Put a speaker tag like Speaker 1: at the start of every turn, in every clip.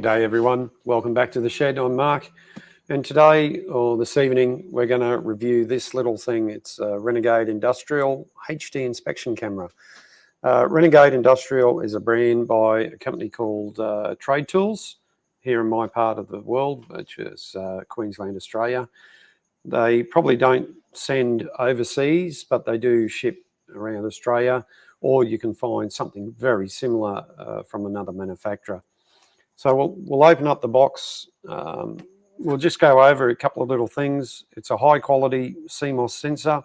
Speaker 1: G'day everyone, welcome back to the shed. I'm Mark, and today or this evening we're going to review this little thing. It's a Renegade Industrial HD inspection camera. Renegade Industrial is a brand by a company called Trade Tools here in my part of the world, which is Queensland, Australia. They probably don't send overseas, but they do ship around Australia, or you can find something very similar from another manufacturer. So we'll open up the box. We'll just go over a couple of little things. It's a high quality CMOS sensor,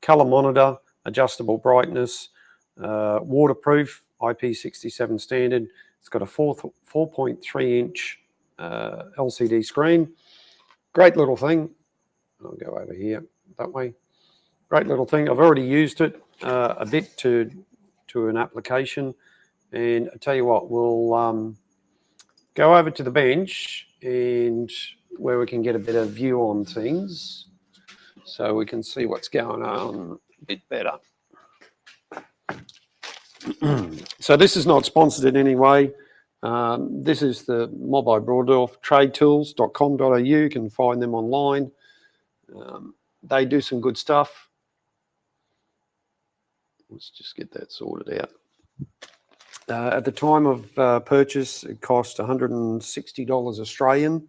Speaker 1: color monitor, adjustable brightness, waterproof, IP67 standard. It's got a 4.3 inch LCD screen. Great little thing. I'll go over here that way. Great little thing. I've already used it a bit to an application, and I tell you what, we'll go over to the bench and where we can get a better view on things so we can see what's going on a bit better. So this is not sponsored in any way. This is the Mob by Broaddorf, tradetools.com.au. You can find them online. They do some good stuff. Let's just get that sorted out. At the time of purchase, it cost $160 Australian.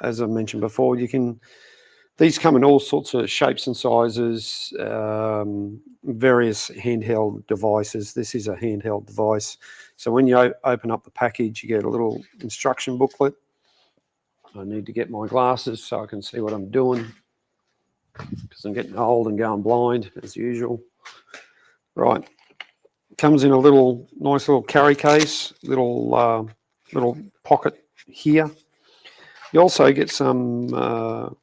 Speaker 1: As I mentioned before, these come in all sorts of shapes and sizes, various handheld devices. This is a handheld device. So when you open up the package, you get a little instruction booklet. I need to get my glasses so I can see what I'm doing, because I'm getting old and going blind as usual. Right. Comes in a nice little carry case, little pocket here. You also get some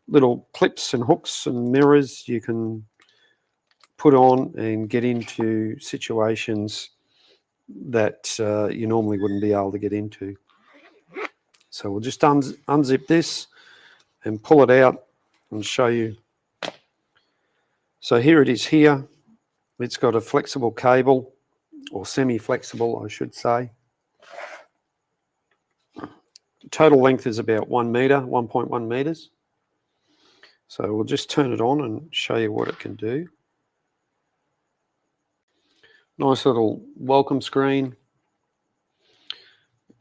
Speaker 1: little clips and hooks and mirrors you can put on and get into situations that you normally wouldn't be able to get into. So we'll just unzip this and pull it out and show you. So here it is here. It's got a flexible cable, or semi-flexible, I should say. Total length is about 1 meter, 1.1 meters. So we'll just turn it on and show you what it can do. Nice little welcome screen.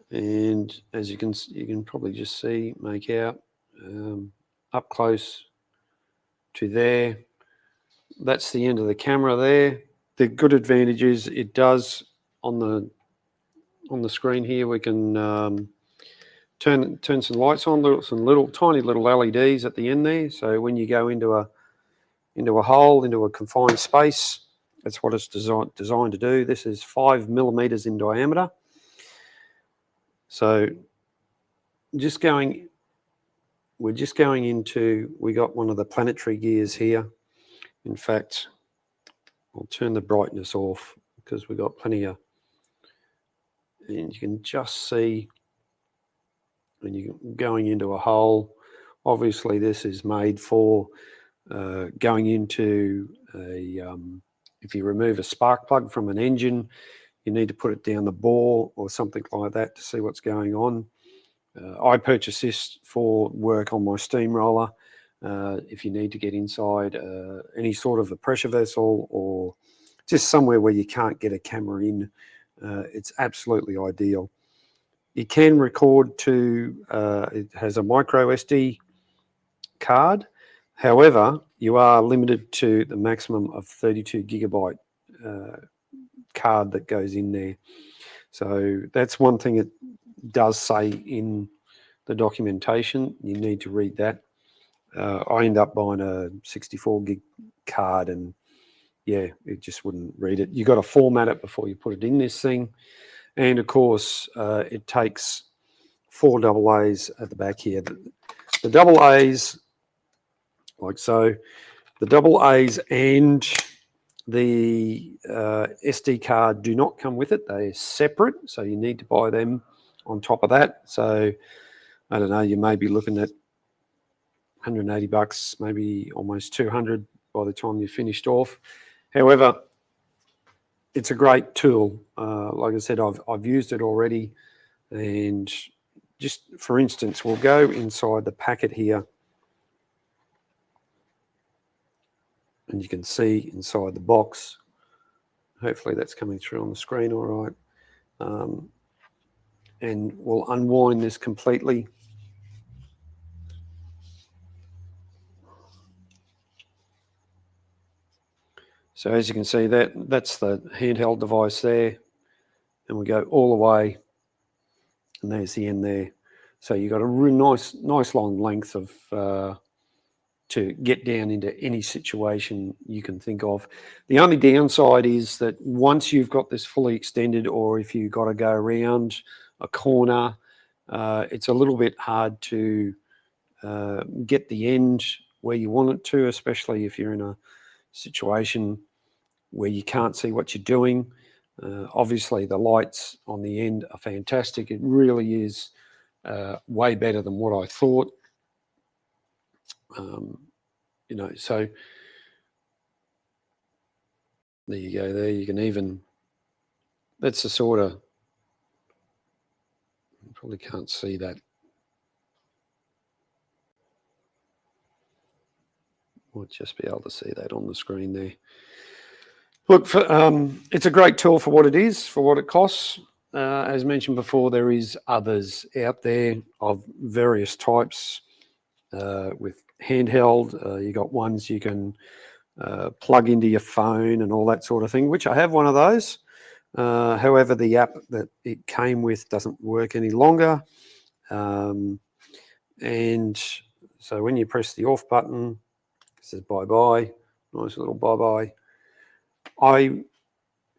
Speaker 1: And as you can probably just see, make out up close to there. That's the end of the camera there. The good advantage is it does on the screen here. We can turn some lights on, some tiny little LEDs at the end there. So when you go into a hole, into a confined space, that's what it's designed to do. This is 5 millimeters in diameter. So we're just going into. We got one of the planetary gears here. In fact, I'll turn the brightness off because we've got plenty of, and you can just see when you're going into a hole. Obviously this is made for going into if you remove a spark plug from an engine, you need to put it down the bore or something like that to see what's going on. I purchased this for work on my steamroller. If you need to get inside any sort of a pressure vessel or just somewhere where you can't get a camera in, it's absolutely ideal. You can record to, it has a micro SD card. However, you are limited to the maximum of 32 gigabyte card that goes in there. So that's one thing it does say in the documentation. You need to read that. I end up buying a 64 gig card, and yeah, it just wouldn't read it. You got to format it before you put it in this thing. And of course, it takes 4 AA's at the back here. The AA's, like so, the AA's and the SD card do not come with it. They're separate, so you need to buy them on top of that. So I don't know, you may be looking at 180 bucks, maybe almost 200 by the time you're finished off. However, it's a great tool. Like I said, I've used it already, And just for instance, we'll go inside the packet here, and you can see inside the box. Hopefully that's coming through on the screen all right. And we'll unwind this completely. So as you can see, that's the handheld device there, and we go all the way, and there's the end there. So you've got a real nice long length of to get down into any situation you can think of. The only downside is that once you've got this fully extended, or if you've got to go around a corner, it's a little bit hard to get the end where you want it to, especially if you're in a situation where you can't see what you're doing. Obviously, the lights on the end are fantastic. It really is way better than what I thought. You know, so there you go. There you can even, that's the sort of, you probably can't see that. Might just be able to see that on the screen there. Look, it's a great tool for what it is, for what it costs. As mentioned before, there is others out there of various types with handheld. You got ones you can plug into your phone and all that sort of thing, which I have one of those. However, the app that it came with doesn't work any longer. And so when you press the off button, it says bye-bye, nice little bye-bye.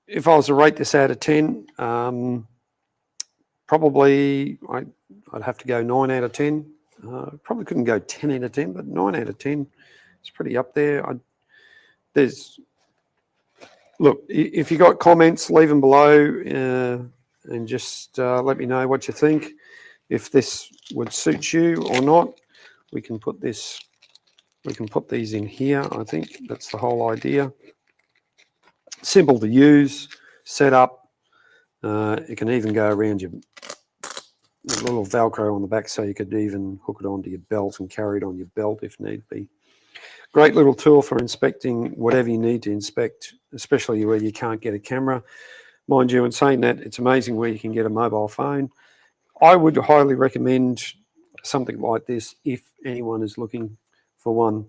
Speaker 1: If I was to rate this out of 10, probably I'd have to go 9 out of 10. Probably couldn't go 10 out of 10, but 9 out of 10. It's pretty up there. Look, if you got comments, leave them below and just let me know what you think. If this would suit you or not, we can put these in here. I think that's the whole idea. Simple to use, set up. It can even go around your little Velcro on the back, so you could even hook it onto your belt and carry it on your belt if need be. Great little tool for inspecting whatever you need to inspect, especially where you can't get a camera. Mind you, in saying that, it's amazing where you can get a mobile phone. I would highly recommend something like this if anyone is looking for one.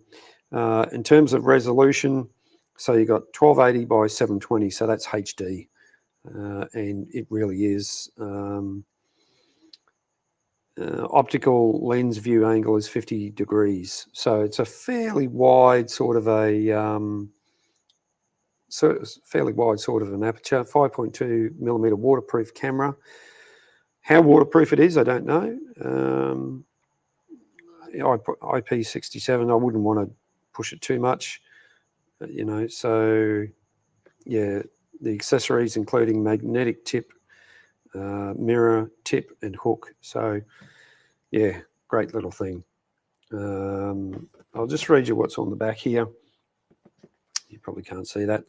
Speaker 1: In terms of resolution, so you've got 1280 by 720, so that's HD, and it really is. Optical lens view angle is 50 degrees, so it's a fairly wide sort of an aperture. 5.2 millimeter waterproof camera. How waterproof it is, I don't know. IP67, I wouldn't want to push it too much, you know. So yeah, the accessories including magnetic tip, mirror, tip, and hook. So yeah, great little thing. I'll just read you what's on the back here. You probably can't see that.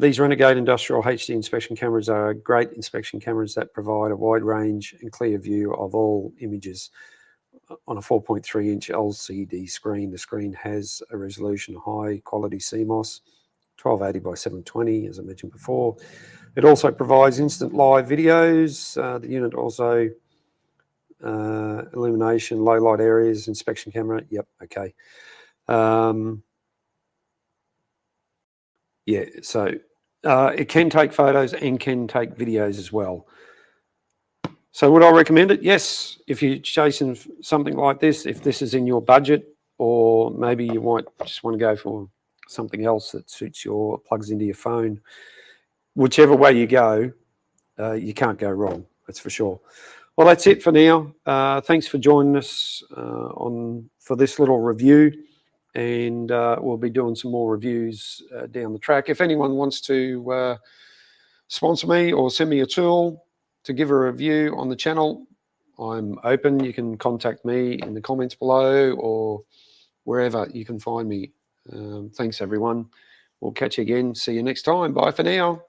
Speaker 1: These Renegade Industrial HD inspection cameras are great inspection cameras that provide a wide range and clear view of all images. On a 4.3-inch LCD screen, the screen has a resolution high quality CMOS, 1280 by 720, as I mentioned before. It also provides instant live videos. The unit also illumination, low light areas, inspection camera. Yep, okay. Yeah, so it can take photos and can take videos as well. So would I recommend it? Yes, if you're chasing something like this, if this is in your budget, or maybe you might just want to go for something else that suits your, plugs into your phone. Whichever way you go, you can't go wrong, that's for sure. Well, that's it for now. Thanks for joining us for this little review, and we'll be doing some more reviews down the track. If anyone wants to sponsor me or send me a tool to give a review on the channel, I'm open. You can contact me in the comments below or wherever you can find me. Thanks, everyone. We'll catch you again. See you next time. Bye for now.